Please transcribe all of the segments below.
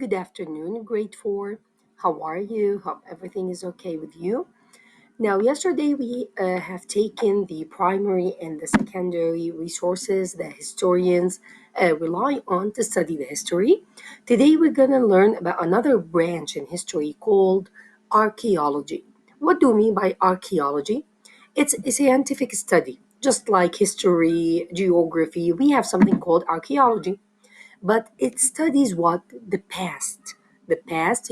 Good afternoon, grade 4. How are you? Hope everything is okay with you. Now, yesterday we have taken the primary and the secondary resources that historians rely on to study the history. Today we're going to learn about another branch in history called archaeology. What do we mean by archaeology? It's a scientific study. Just like history, geography, we have something called archaeology, but it studies what the past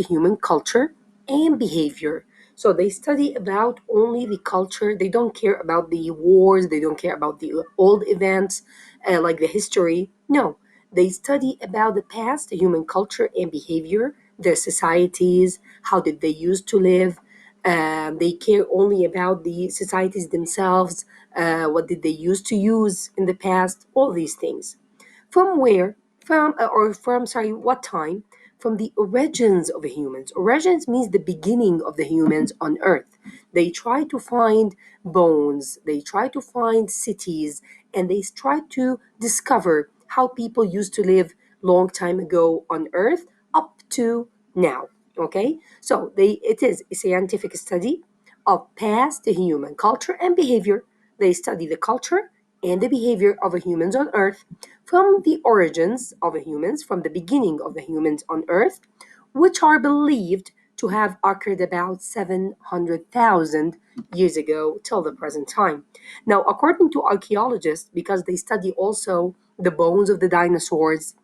human culture and behavior. So they study about only the culture. They don't care about the wars. They don't care about the old events, like the history. No, they study about the past, the human culture and behavior, their societies, how did they used to live. They care only about the societies themselves, what did they used to use in the past, all these things. From where? From what time? From the origins of the humans. Origins means the beginning of the humans on Earth. They try to find bones, they try to find cities, and they try to discover how people used to live long time ago on Earth up to now. Okay? So it is a scientific study of past human culture and behavior. They study the culture and the behavior of the humans on Earth from the origins of the humans, from the beginning of the humans on Earth, which are believed to have occurred about 700,000 years ago till the present time. Now, according to archaeologists, because they study also the bones of the dinosaurs,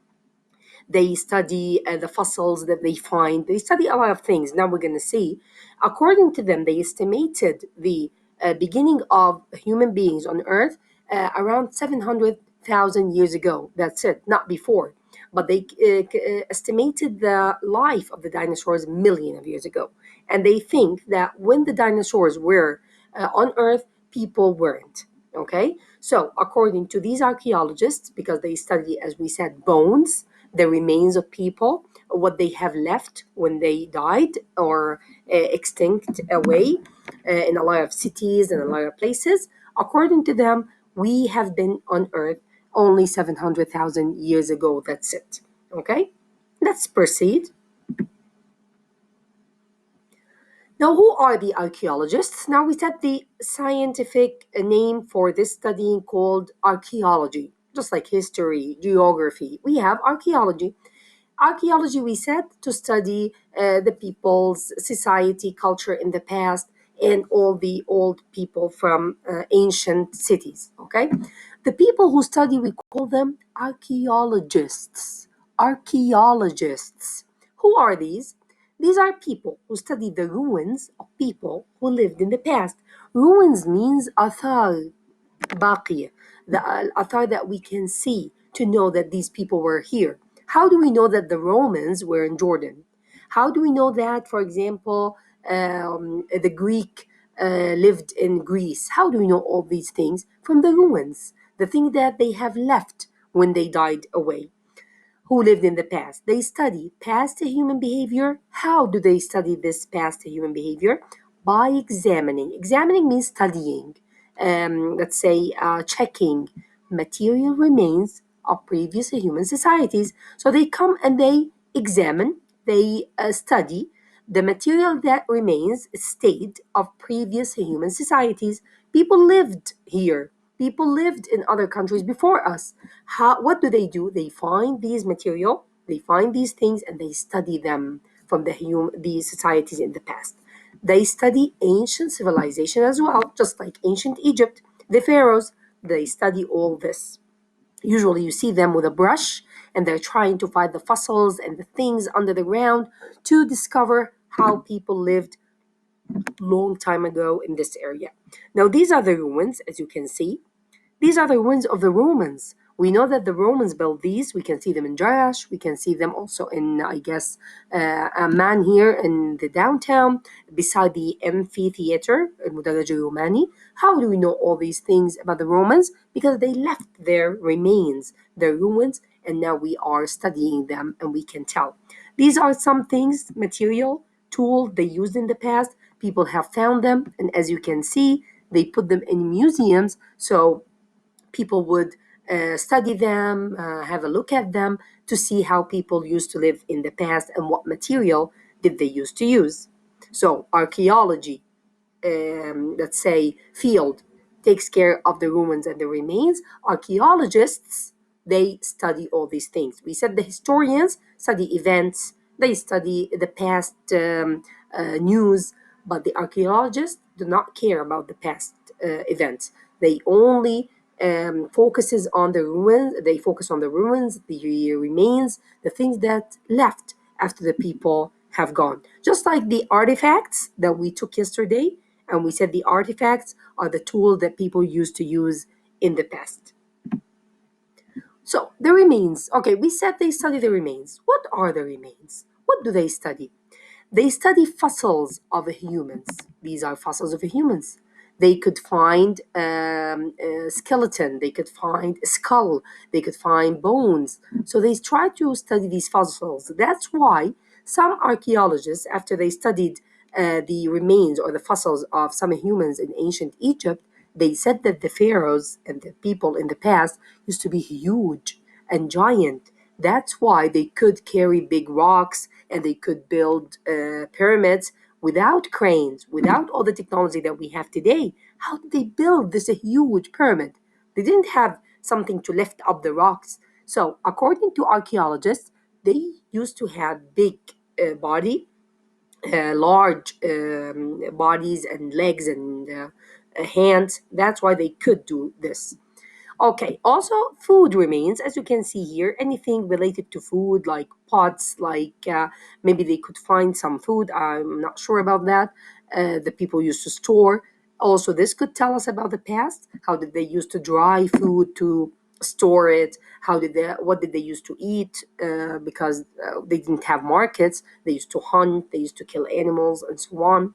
they study the fossils that they find. They study a lot of things. Now we're going to see. According to them, they estimated the beginning of human beings on Earth around 700,000 years ago. That's it, not before. But they estimated the life of the dinosaurs million of years ago. And they think that when the dinosaurs were on Earth, people weren't. Okay? So, according to these archaeologists, because they study, as we said, bones, the remains of people, what they have left when they died or extinct away in a lot of cities and a lot of places. According to them, we have been on Earth only 700,000 years ago. That's it. Okay? Let's proceed. Now, who are the archaeologists? Now, we said the scientific name for this studying called archaeology, just like history, geography. We have archaeology. Archaeology, we said, to study the people's society, culture in the past, and all the old people from ancient cities. Okay, the people who study, we call them archaeologists. Archaeologists. Who are these? These are people who study the ruins of people who lived in the past. Ruins means athar, باقية, the athar that we can see to know that these people were here. How do we know that the Romans were in Jordan? How do we know that, for example, the Greek lived in Greece? How do we know all these things? From the ruins, the thing that they have left when they died away, who lived in the past. They study past human behavior. How do they study this past human behavior? By examining. Examining means studying. Let's say checking material remains of previous human societies. So they come and they examine, they study the material that remains stayed of previous human societies. People lived here. People lived in other countries before us. What do? They find these material, they find these things, and they study them from these societies in the past. They study ancient civilization as well, just like ancient Egypt, the pharaohs. They study all this. Usually, you see them with a brush, and they're trying to find the fossils and the things under the ground to discover how people lived long time ago in this area. Now, these are the ruins, as you can see. These are the ruins of the Romans. We know that the Romans built these. We can see them in Jerash. We can see them also in, I guess, Amman here in the downtown, beside the amphitheater in Mudaraj Romani. How do we know all these things about the Romans? Because they left their remains, their ruins, and now we are studying them and we can tell. These are some things, material, tools they used in the past. People have found them, and as you can see, they put them in museums. So people would study them, have a look at them to see how people used to live in the past and what material did they used to use. So archaeology, let's say, field takes care of the ruins and the remains. Archaeologists, they study all these things. We said the historians study events, they study the past news, but the archaeologists do not care about the past events. They only focuses on the ruins. They focus on the ruins, the remains, the things that left after the people have gone. Just like the artifacts that we took yesterday, and we said the artifacts are the tools that people used to use in the past. So the remains. Okay, we said they study the remains. What are the remains? What do they study? They study fossils of humans. These are fossils of humans. They could find a skeleton, they could find a skull, they could find bones. So they try to study these fossils. That's why some archaeologists, after they studied the remains or the fossils of some humans in ancient Egypt, they said that the pharaohs and the people in the past used to be huge and giant. That's why they could carry big rocks and they could build pyramids without cranes, without all the technology that we have today. How did they build this a huge pyramid? They didn't have something to lift up the rocks. So, according to archaeologists, they used to have big body, large bodies and legs and hands. That's why they could do this. Okay, also food remains, as you can see here, anything related to food like pots, like maybe they could find some food, I'm not sure about that, the people used to store. Also, this could tell us about the past. How did they used to dry food to store it? What did they used to eat? Because they didn't have markets, they used to hunt, they used to kill animals, and so on.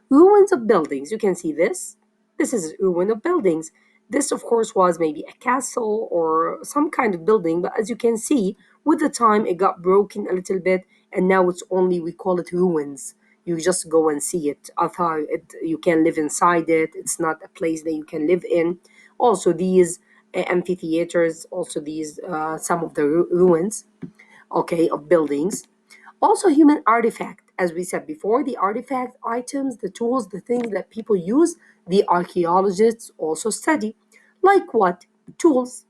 Ruins of buildings. You can see this. This is a ruin of buildings. This, of course, was maybe a castle or some kind of building, but as you can see, with the time it got broken a little bit, and now it's only, we call it ruins. You just go and see it. You can live inside it. It's not a place that you can live in. Also, these amphitheaters, also these some of the ruins, okay, of buildings. Also, human artifact, as we said before, the artifact items, the tools, the things that people use, the archaeologists also study. Like what? Tools.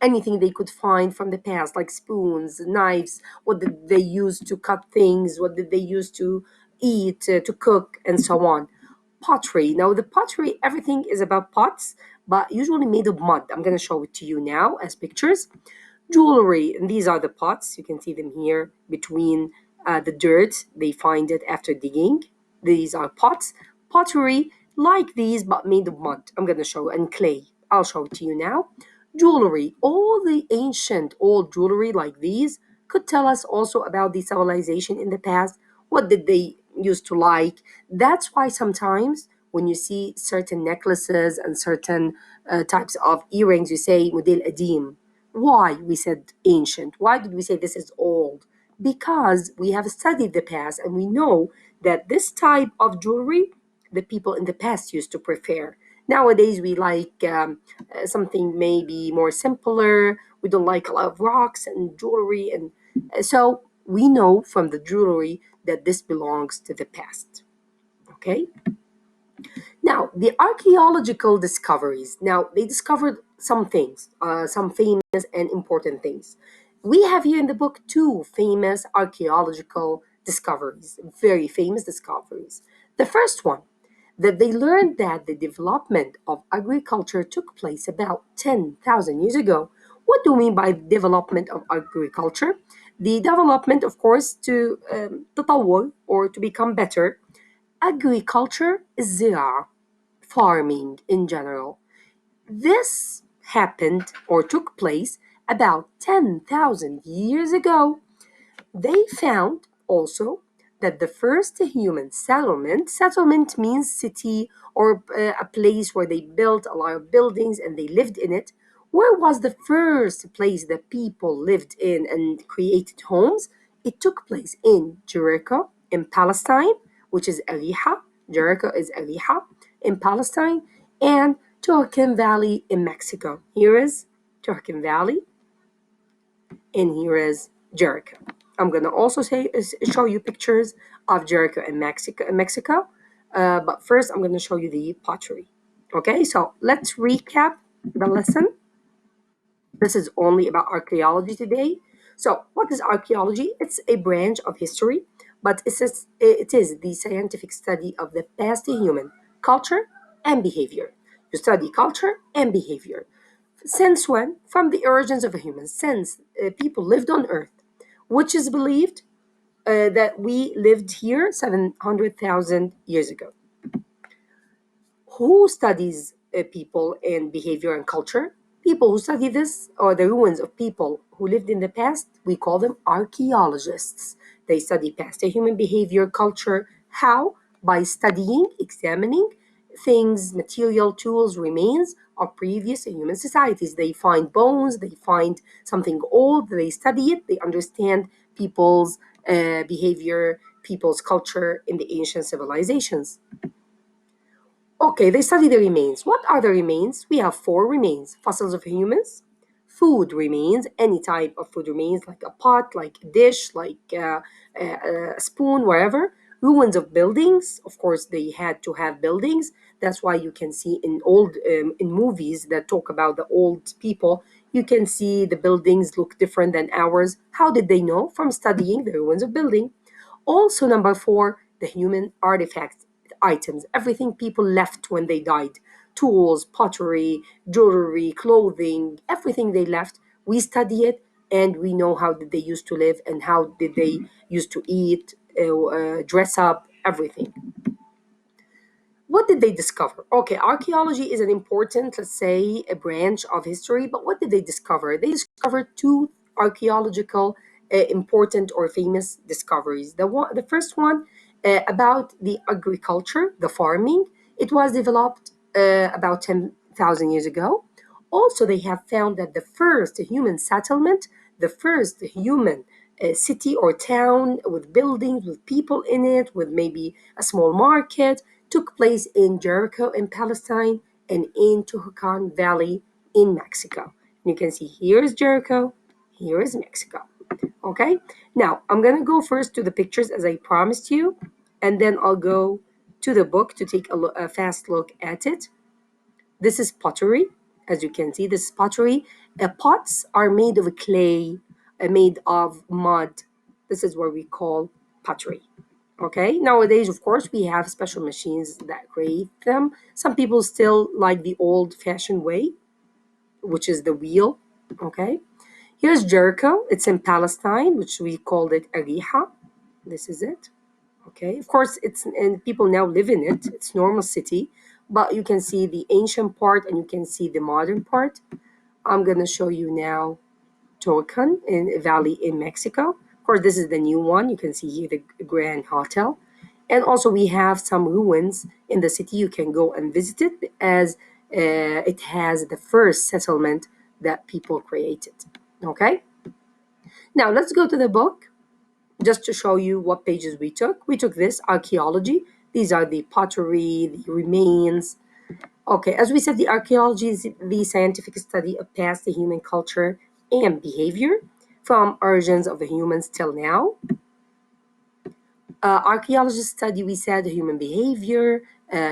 Anything they could find from the past, like spoons, knives, what did they use to cut things, what did they use to eat, to cook, and so on. Pottery. Now, the pottery, everything is about pots, but usually made of mud. I'm going to show it to you now as pictures. Jewelry, and these are the pots. You can see them here between the dirt. They find it after digging. These are pots. Pottery, like these, but made of mud. I'm going to show, and clay. I'll show it to you now. Jewelry, all the ancient old jewelry like these could tell us also about the civilization in the past. What did they used to like? That's why sometimes when you see certain necklaces and certain types of earrings, you say model adim. Why we said ancient? Why did we say this is old? Because we have studied the past and we know that this type of jewelry the people in the past used to prefer. Nowadays, we like something maybe more simpler. We don't like a lot of rocks and jewelry. And so we know from the jewelry that this belongs to the past. Okay? Now, the archaeological discoveries. Now, they discovered some things, some famous and important things. We have here in the book two famous archaeological discoveries, very famous discoveries. The first one, that they learned that the development of agriculture took place about 10,000 years ago. What do we mean by development of agriculture? The development, of course, to تطور or to become better. Agriculture is زراعة, farming in general. This happened or took place about 10,000 years ago. They found also that the first human settlement means city or a place where they built a lot of buildings and they lived in it. Where was the first place that people lived in and created homes? It took place in Jericho in Palestine, which is Eliha. Jericho is Eliha in Palestine, and Torquem Valley in Mexico. Here is. Turkin Valley, and here is Jericho. I'm gonna also show you pictures of Jericho in Mexico. But first, I'm gonna show you the pottery. Okay, so let's recap the lesson. This is only about archaeology today. So, what is archaeology? It's a branch of history, but it is the scientific study of the past human culture and behavior. You study culture and behavior. Since when? From the origins of a human, since people lived on Earth, which is believed that we lived here 700,000 years ago. Who studies people and behavior and culture? People who study this or the ruins of people who lived in the past, we call them archaeologists. They study past human behavior, culture. How? By studying, examining things, material, tools, remains of previous human societies. They find bones, they find something old, they study it, they understand people's behavior, people's culture in the ancient civilizations. Okay, they study the remains. What are the remains? We have four remains: fossils of humans, food remains, any type of food remains, like a pot, like a dish, like a spoon, wherever. Ruins of buildings. Of course, they had to have buildings. That's why you can see in old in movies that talk about the old people, you can see the buildings look different than ours. How did they know? From studying the ruins of building. Also, number four, the human artifacts, items, everything people left when they died: tools, pottery, jewelry, clothing, everything they left. We study it and we know how did they used to live and how did they used to eat, dress up, everything. What did they discover? Okay, archaeology is an important, let's say, a branch of history, but what did they discover? They discovered two archaeological important or famous discoveries. The first one about the agriculture, the farming. It was developed about 10,000 years ago. Also, they have found that the first human settlement, the first human city or town with buildings, with people in it, with maybe a small market, took place in Jericho in Palestine and in Tuhucan Valley in Mexico. And you can see here is Jericho, here is Mexico. Okay, now I'm gonna go first to the pictures as I promised you, and then I'll go to the book to take a fast look at it. This is pottery. As you can see, this is pottery. Pots are made of clay, made of mud. This is what we call pottery. Okay, nowadays, of course, we have special machines that create them. Some people still like the old fashioned way, which is the wheel. Okay, here's Jericho. It's in Palestine, which we called it Ariha. This is it. Okay, of course, it's and people now live in it. It's normal city, but you can see the ancient part and you can see the modern part. I'm gonna show you now Tocan in Valley in Mexico. Of course, this is the new one. You can see here the Grand Hotel. And also we have some ruins in the city. You can go and visit it as it has the first settlement that people created. Okay. Now let's go to the book just to show you what pages we took. We took this archaeology. These are the pottery, the remains. Okay, as we said, the archaeology is the scientific study of past human culture and behavior from origins of the humans till now. Archaeologists study, we said, human behavior,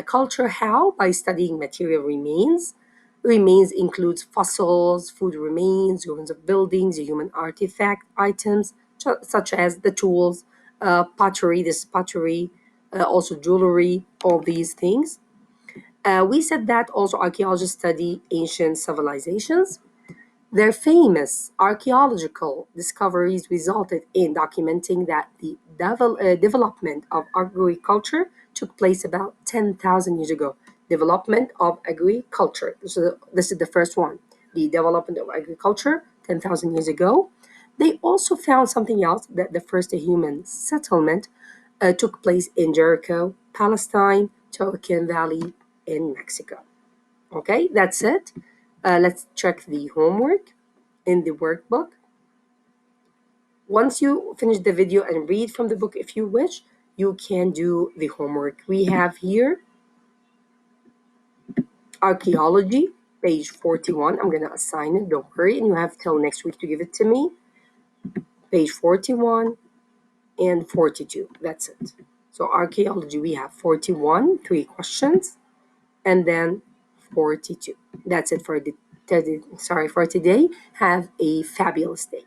culture. How? By studying material remains. Remains includes fossils, food remains, ruins of buildings, human artifact items, such as the tools, pottery, this pottery, also jewelry, all these things. We said that also archaeologists study ancient civilizations. Their famous archaeological discoveries resulted in documenting that the development of agriculture took place about 10,000 years ago. Development of agriculture. This is the first one. The development of agriculture 10,000 years ago. They also found something else, that the first human settlement took place in Jericho, Palestine, Tocan Valley in Mexico. Okay, that's it. Let's check the homework in the workbook. Once you finish the video and read from the book if you wish, you can do the homework. We have here archaeology. Page 41, I'm going to assign it, don't worry, and you have till next week to give it to me. Page 41 and 42, that's it. So archaeology, we have 41, 3 questions, and then 42. That's it for for today. Have a fabulous day.